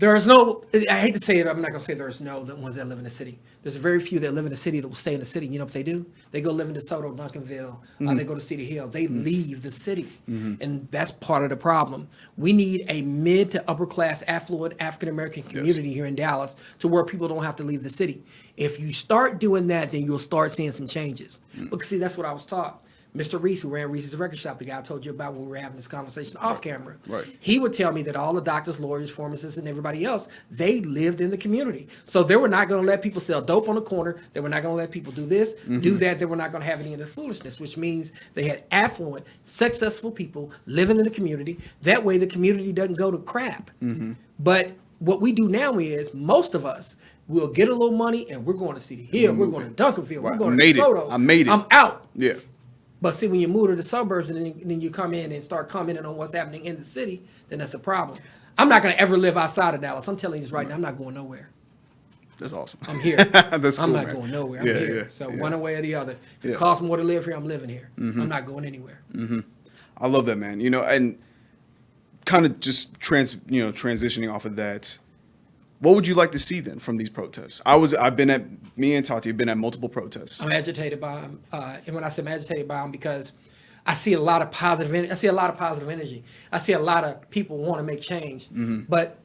There is no, I hate to say it, I'm not going to say there's no the ones that live in the city. There's very few that live in the city that will stay in the city. You know what they do? They go live in DeSoto, Duncanville. They go to Cedar Hill. They leave the city. And that's part of the problem. We need a mid to upper class, affluent African-American community here in Dallas to where people don't have to leave the city. If you start doing that, then you'll start seeing some changes. Because see, that's what I was taught. Mr. Reese, who ran Reese's Record Shop, the guy I told you about when we were having this conversation off camera, he would tell me that all the doctors, lawyers, pharmacists, and everybody else, they lived in the community. So they were not going to let people sell dope on the corner. They were not going to let people do this, do that. They were not going to have any of the foolishness, which means they had affluent, successful people living in the community. That way the community doesn't go to crap. But what we do now is most of us will get a little money and we're going to Cedar Hill, we're going to Duncanville, we're going to DeSoto.
I made it.
I'm out.
Yeah.
But see, when you move to the suburbs and then you come in and start commenting on what's happening in the city, then that's a problem. I'm not going to ever live outside of Dallas. I'm telling you this right now. I'm not going nowhere.
That's awesome.
I'm here.
That's cool,
I'm not
man.
going nowhere. I'm here. So one way or the other. If it costs more to live here, I'm living here. I'm not going anywhere.
I love that, man. You know, and kind of just transitioning off of that. What would you like to see then from these protests? Me and Tati have been at multiple protests.
I'm agitated by them, and when I say I'm agitated by them, because I see a lot of positive. I see a lot of positive energy. I see a lot of people want to make change, but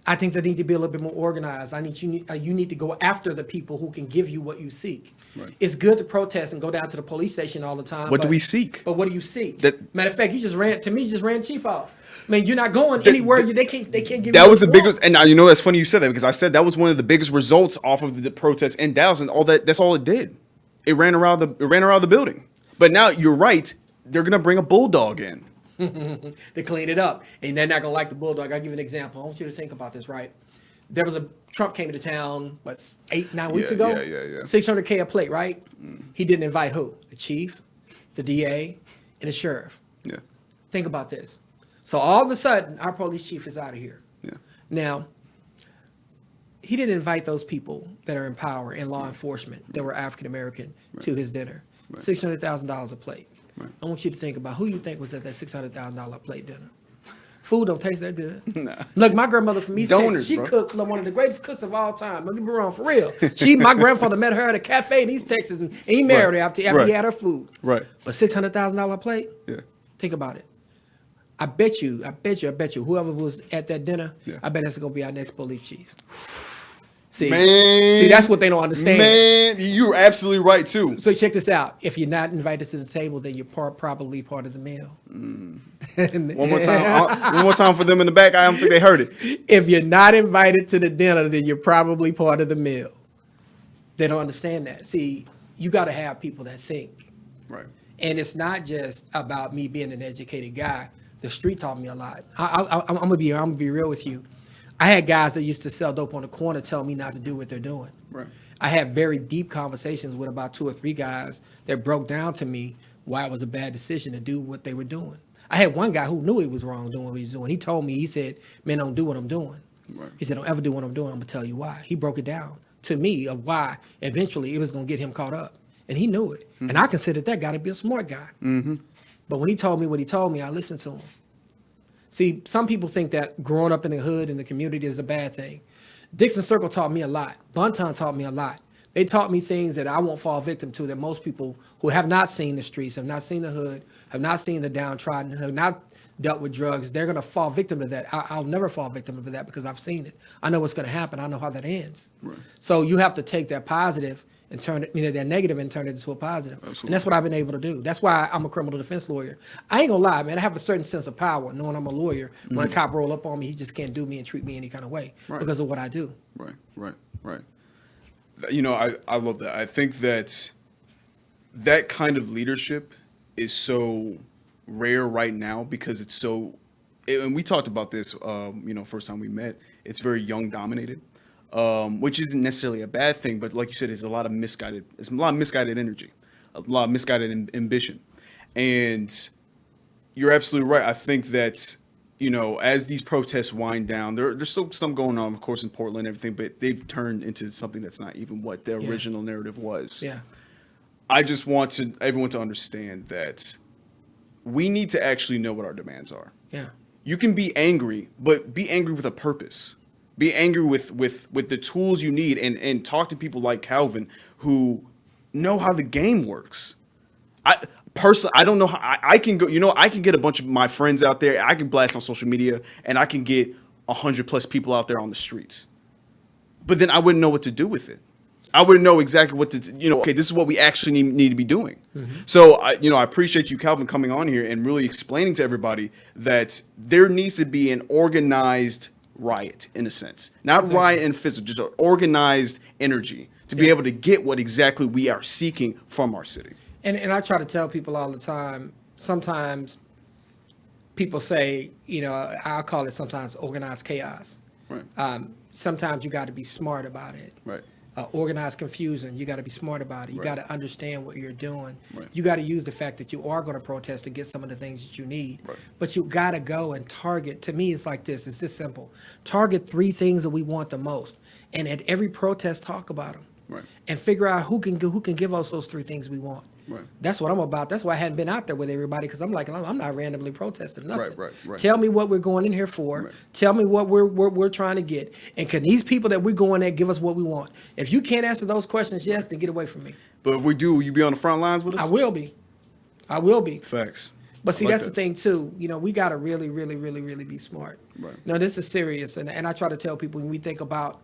I think they need to be a little bit more organized. You need to go after the people who can give you what you seek. Right. It's good to protest and go down to the police station all the time.
What do we seek?
But what do you seek? Matter of fact, you just ran chief off. I mean, you're not going anywhere. They can't give you.
That was the biggest, and now, you know, that's funny you said that, because I said that was one of the biggest results off of the protests in Dallas, and all that. That's all it did. It ran around the building. But now you're right. They're gonna bring a bulldog in
to clean it up, and they're not gonna like the bulldog. I'll give you an example. I want you to think about this, right? There was Trump came to town, 8-9 weeks ago?
Yeah.
$600K a plate, right? He didn't invite who? The chief, the DA, and the sheriff. Yeah. Think about this. So all of a sudden, our police chief is out of here. Yeah. Now, he didn't invite those people that are in power in law enforcement that were African American to his dinner. $600,000 a plate. Right. I want you to think about who you think was at that $600,000 plate dinner. Food don't taste that good. Nah. Look, my grandmother from East Texas, she cooked one of the greatest cooks of all time. Don't get me wrong, for real. My grandfather met her at a cafe in East Texas, and he married her after he had her food. Right. But $600,000 plate? Yeah. Think about it. I bet you, whoever was at that dinner, I bet that's going to be our next police chief. See, that's what they don't understand.
Man, you're absolutely right, too.
So check this out. If you're not invited to the table, then you're probably part of the meal.
One more time for them in the back. I don't think they heard it.
If you're not invited to the dinner, then you're probably part of the meal. They don't understand that. See, you got to have people that think. Right. And it's not just about me being an educated guy. The street taught me a lot. I'm gonna be real with you. I had guys that used to sell dope on the corner tell me not to do what they're doing. Right. I had very deep conversations with about 2 or 3 guys that broke down to me why it was a bad decision to do what they were doing. I had one guy who knew he was wrong doing what he was doing. He told me, he said, man, don't do what I'm doing. Right. He said, don't ever do what I'm doing. I'm going to tell you why. He broke it down to me of why eventually it was going to get him caught up. And he knew it. Mm-hmm. And I considered that guy to be a smart guy. Mm-hmm. But when he told me what he told me, I listened to him. See, some people think that growing up in the hood and the community is a bad thing. Dixon Circle taught me a lot. Bunton taught me a lot. They taught me things that I won't fall victim to, that most people who have not seen the streets, have not seen the hood, have not seen the downtrodden, have not dealt with drugs, they're going to fall victim to that. I'll never fall victim to that because I've seen it. I know what's going to happen. I know how that ends. Right. So you have to take that positive and turn it, that negative and turn it into a positive. Absolutely. And that's what I've been able to do. That's why I'm a criminal defense lawyer. I ain't gonna lie, man, I have a certain sense of power knowing I'm a lawyer. Mm-hmm. When a cop roll up on me, he just can't do me and treat me any kind of way because of what I do.
Right. You know, I love that. I think that kind of leadership is so rare right now because it's so, and we talked about this, first time we met, it's very young dominated. Which isn't necessarily a bad thing, but like you said, it's a lot of misguided energy, a lot of misguided ambition. And you're absolutely right. I think that, as these protests wind down, there's still some going on, of course, in Portland and everything, but they've turned into something that's not even what the original narrative was. Yeah. I just want everyone to understand that we need to actually know what our demands are. Yeah. You can be angry, but be angry with a purpose. Be angry with the tools you need, and talk to people like Calvin who know how the game works. I personally, I don't know how I can go. I can get a bunch of my friends out there. I can blast on social media, and I can get 100+ people out there on the streets. But then I wouldn't know what to do with it. I wouldn't know exactly what to, okay, this is what we actually need to be doing. So, I appreciate you, Calvin, coming on here and really explaining to everybody that there needs to be an organized riot, in a sense. Not riot in physical, just an organized energy to be able to get what exactly we are seeking from our city.
And I try to tell people all the time, sometimes people say, I'll call it sometimes organized chaos.
Right.
Sometimes you got to be smart about it.
Right.
Organized confusion, you got to be smart about it. You
Right.
got to understand what you're doing.
Right.
You got to use the fact that you are going to protest to get some of the things that you need.
Right.
But you got to go and target. To me, it's like this. It's this simple. Target 3 things that we want the most, and at every protest, talk about them.
Right.
And figure out who can give us those 3 things we want.
Right.
That's what I'm about. That's why I hadn't been out there with everybody, because I'm like, I'm not randomly protesting nothing.
Right.
Tell me what we're going in here for.
Right.
Tell me what we're trying to get. And can these people that we're going at give us what we want? If you can't answer those questions, yes, then get away from me.
But if we do, will you be on the front lines with us?
I will be.
Facts.
But see,
I like
that's
that.
the thing too. We got to really, really, really, really be smart.
Right.
No, this is serious, and I try to tell people when we think about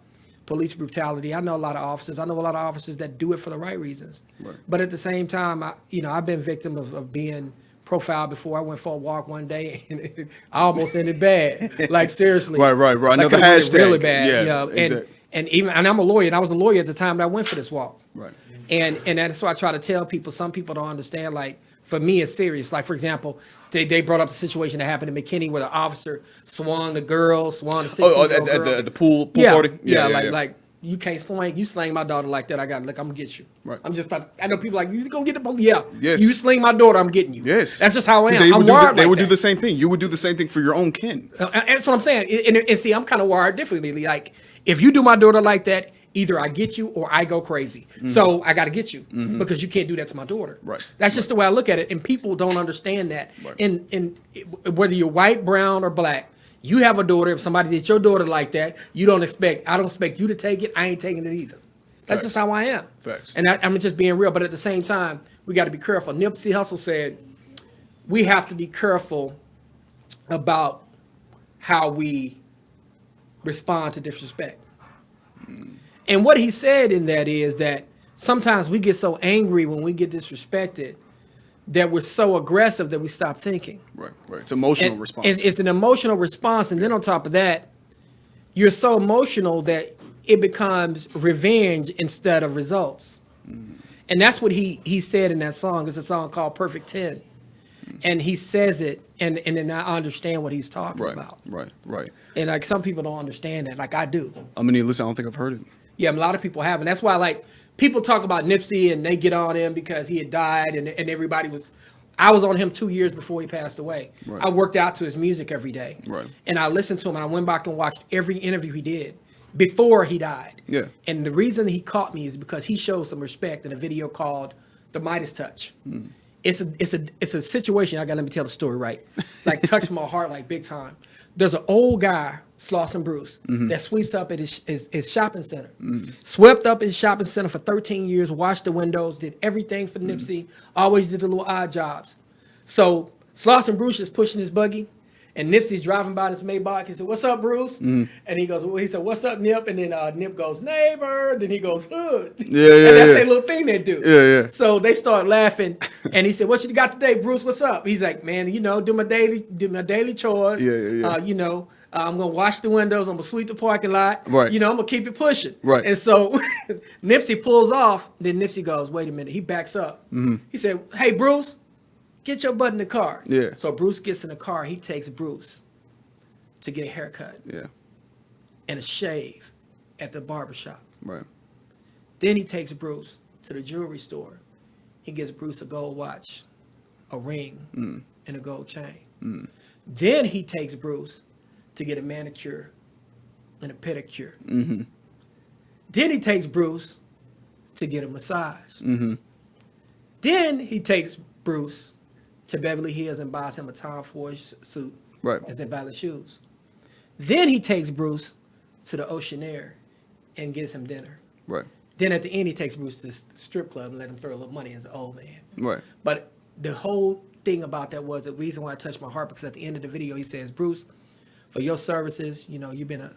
police brutality. I know a lot of officers. I know a lot of officers that do it for the right reasons.
Right.
But at the same time, I've been victim of being profiled before. I went for a walk one day and I almost ended bad. Like seriously.
Right.
Like,
Another
it was
hashtag.
really bad.
Yeah. Exactly.
And I'm a lawyer, and I was a lawyer at the time that I went for this walk.
Right.
And that's why I try to tell people. Some people don't understand. Like, for me, it's serious. Like, for example, they brought up the situation that happened in McKinney where the officer swung the 16-year-old girl.
At the pool party?
Like you can't sling. You slang my daughter like that. I'm gonna get you.
Right.
I know people like, you gonna get the police. Yeah.
Yes.
You sling my daughter, I'm getting you.
Yes.
That's just how I am.
They would,
I'm wired
do the same thing. You would do the same thing for your own kin.
That's what I'm saying. And see, I'm kind of wired differently. Like, if you do my daughter like that, either I get you or I go crazy. So I got to get you because you can't do that to my daughter.
Right.
That's just the way I look at it. And people don't understand that.
Right.
And whether you're white, brown, or black, you have a daughter. If somebody did your daughter like that, I don't expect you to take it. I ain't taking it either. That's just how I am.
Facts.
And I'm just being real. But at the same time, we got to be careful. Nipsey Hussle said, we have to be careful about how we respond to disrespect. And what he said in that is that sometimes we get so angry when we get disrespected that we're so aggressive that we stop thinking.
Right. It's emotional response.
It's an emotional response. And then on top of that, you're so emotional that it becomes revenge instead of results. And that's what he said in that song. It's a song called Perfect 10. And he says it, and then I understand what he's talking about.
Right.
And like, some people don't understand that, like I do.
I'm gonna listen. I don't think I've heard it.
Yeah, a lot of people haven't. That's why, like, people talk about Nipsey and they get on him because he had died, and everybody was. I was on him 2 years before he passed away.
Right.
I worked out to his music every day.
Right.
And I listened to him, and I went back and watched every interview he did before he died.
Yeah.
And the reason he caught me is because he showed some respect in a video called "The Midas Touch." It's a situation. Let me tell the story right. Like, touched my heart like big time. There's an old guy, Slauson Bruce, that sweeps up at his shopping center. Swept up his shopping center for 13 years, washed the windows, did everything for Nipsey, always did the little odd jobs. So Slauson Bruce is pushing his buggy, and Nipsey's driving by this Maybach. He said, "What's up, Bruce?" And he said, "What's up, Nip?" And then Nip goes, "Neighbor." Then he goes, "Hood."
Yeah.
And that's their little thing they do.
Yeah.
So they start laughing, and he said, "What you got today, Bruce? What's up?" He's like, "Man, do my daily chores.
Yeah.
I'm gonna wash the windows. I'm gonna sweep the parking lot.
Right.
I'm gonna keep it pushing."
Right.
And so Nipsey pulls off. Then Nipsey goes, "Wait a minute." He backs up. He said, "Hey, Bruce, get your butt in the car."
Yeah.
So Bruce gets in the car. He takes Bruce to get a haircut
Yeah.
and a shave at the barbershop.
Right.
Then he takes Bruce to the jewelry store. He gives Bruce a gold watch, a ring, and a gold chain. Then he takes Bruce to get a manicure and a pedicure. Then he takes Bruce to get a massage. Then he takes Bruce to Beverly Hills and buys him a Tom Ford suit
Right.
and some ballet shoes. Then he takes Bruce to the Oceanair and gets him dinner.
Right.
Then at the end, he takes Bruce to the strip club and let him throw a little money as an old man.
Right.
But the whole thing about that was the reason why it touched my heart, because at the end of the video, he says, Bruce, for your services, you know, you've been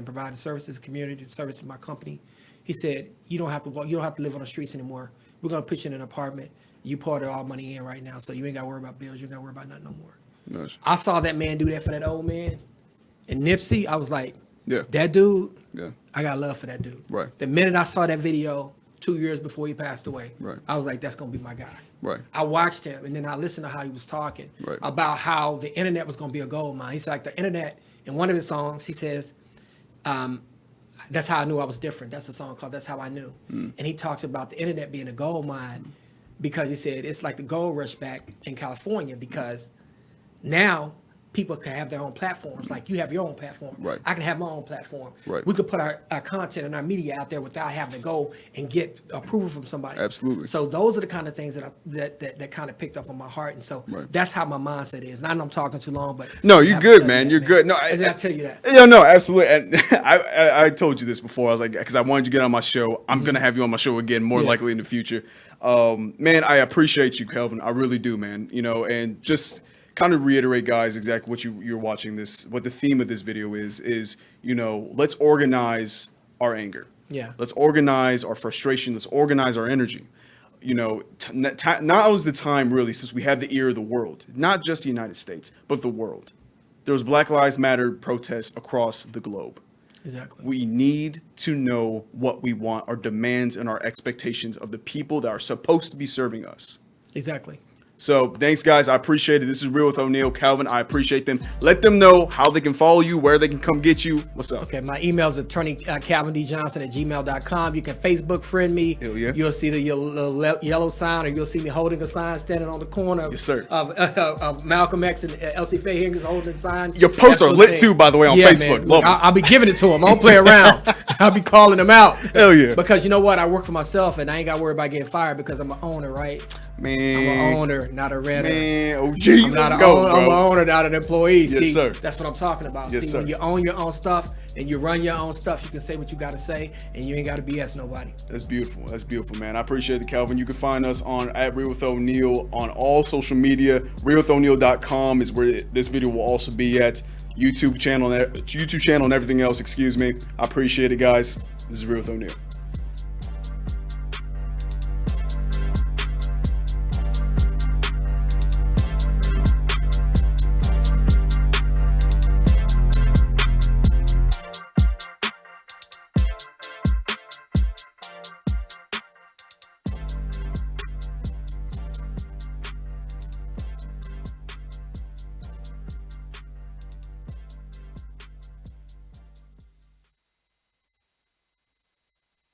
providing services to the community, service to my company. He said, you don't have to live on the streets anymore. We're gonna put you in an apartment. You poured all money in right now, so you ain't gotta worry about bills. You ain't gotta worry about nothing no more.
Nice.
I saw that man do that for that old man. And Nipsey, I was like,
Yeah.
that dude,
Yeah.
I got love for that dude.
Right.
The minute I saw that video 2 years before he passed away,
Right.
I was like, that's gonna be my guy.
Right.
I watched him, and then I listened to how he was talking
Right.
about how the internet was going to be a gold mine. He's like, the internet, in one of his songs, he says, that's how I knew I was different. That's a song called That's How I Knew. And he talks about the internet being a gold mine because he said it's like the gold rush back in California, because now people can have their own platforms. Like you have your own platform.
Right.
I can have my own platform.
Right.
We could put our content and our media out there without having to go and get approval from somebody.
Absolutely.
So those are the kind of things that kind of picked up on my heart. And so
Right.
that's how my mindset is. And I know I'm talking too long, but
No, you're
have
good,
to tell
man.
you
You're
that,
good. No,
I tell you that.
Yeah, no, absolutely. And I told you this before. I was like, because I wanted you to get on my show. I'm gonna have you on my show again, more
Yes.
likely in the future. Man, I appreciate you, Kelvin. I really do, man. You know, and just kind of reiterate, guys, exactly what you're watching this. What the theme of this video is you know, let's organize our anger.
Yeah.
Let's organize our frustration. Let's organize our energy. You know, now is the time, really, since we have the ear of the world, not just the United States, but the world. There's Black Lives Matter protests across the globe.
Exactly.
We need to know what we want, our demands and our expectations of the people that are supposed to be serving us.
Exactly.
So thanks, guys. I appreciate it. This is Real with O'Neal. Calvin, I appreciate them. Let them know how they can follow you, where they can come get you. What's up?
Okay, my email is attorney@calvindjohnson@gmail.com. You can Facebook friend me.
Hell yeah.
You'll see the yellow sign, or you'll see me holding a sign standing on the corner of,
Yes, sir.
of Malcolm X and Elsie Fahey holding a sign.
Your posts are lit too, by the way, on Facebook.
Man.
Love it.
I'll be giving it to them. I don't play around. I'll be calling them out.
Hell yeah.
Because you know what? I work for myself, and I ain't got to worry about getting fired because I'm an owner, right?
Man.
I'm an owner, not a renter.
Man, OG,
I'm not
let's
an
go,
owner, I'm an
bro.
owner, not an employee.
Yes,
See,
sir.
that's what I'm talking about.
Yes,
See,
sir.
when you own your own stuff and you run your own stuff, you can say what you got to say, and you ain't got to BS nobody.
That's beautiful. That's beautiful, man. I appreciate it, Calvin. You can find us on Real with O'Neal on all social media. RealWithO'Neal.com is where this video will also be at. YouTube channel and everything else. Excuse me. I appreciate it, guys. This is Real with O'Neal.